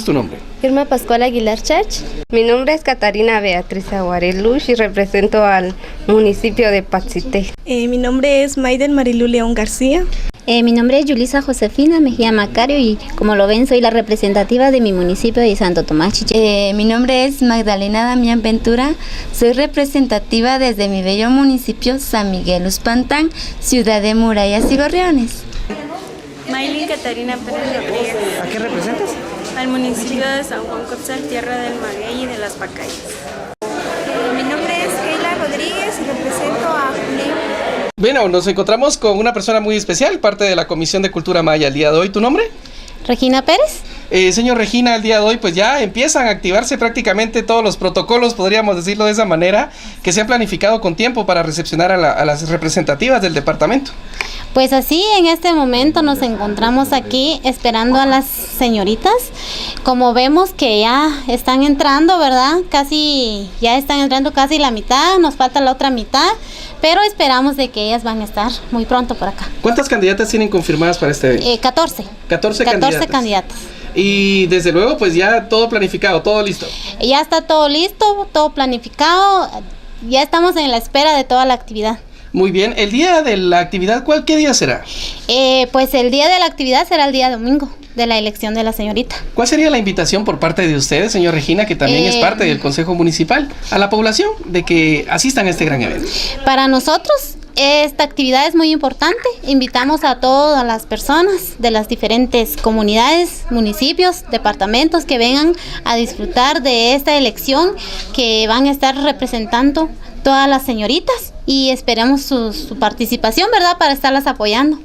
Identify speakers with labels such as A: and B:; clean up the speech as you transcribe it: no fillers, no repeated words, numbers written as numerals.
A: tu nombre?
B: Irma Pascual Aguilar Chach. Mi nombre es Catarina Beatriz Aguarelush y represento al municipio de Patsité.
C: Mi nombre es Maiden Marilu León García.
D: Mi nombre es Yulisa Josefina Mejía Macario y como lo ven soy la representativa de mi municipio de Santo Tomás Chiché.
E: Mi nombre es Magdalena Damián Ventura, soy representativa desde mi bello municipio San Miguel Uspantán, ciudad de murallas y gorriones.
F: Maylin Catarina Pérez Rodríguez.
A: ¿A qué representas?
F: Al municipio de San Juan Cotzal, tierra del maguey y de las pacayas.
G: Mi nombre es Keila Rodríguez y represento a Junín.
A: Bueno, nos encontramos con una persona muy especial, parte de la Comisión de Cultura Maya el día de hoy. ¿Tu nombre?
D: Regina Pérez.
A: Señor Regina, el día de hoy pues ya empiezan a activarse prácticamente todos los protocolos, podríamos decirlo de esa manera, que se han planificado con tiempo para recepcionar a las representativas del departamento.
D: Pues así, en este momento nos encontramos aquí esperando a las señoritas. Como vemos que ya están entrando, ¿verdad? Ya están entrando casi la mitad, nos falta la otra mitad, pero esperamos de que ellas van a estar muy pronto por acá.
A: ¿Cuántas candidatas tienen confirmadas para este evento?
D: 14.
A: 14
D: candidatas.
A: Y desde luego pues ya todo planificado, todo listo.
D: Ya está todo listo, todo planificado, ya estamos en la espera de toda la actividad.
A: Muy bien, el día de la actividad, ¿qué día será?
D: Pues el día de la actividad será el día domingo de la elección de la señorita.
A: ¿Cuál sería la invitación por parte de ustedes, señor Regina, que también es parte del Consejo Municipal, a la población de que asistan a este gran evento?
D: Para nosotros esta actividad es muy importante. Invitamos a todas las personas de las diferentes comunidades, municipios, departamentos que vengan a disfrutar de esta elección que van a estar representando todas las señoritas y esperamos su participación, ¿verdad?, para estarlas apoyando.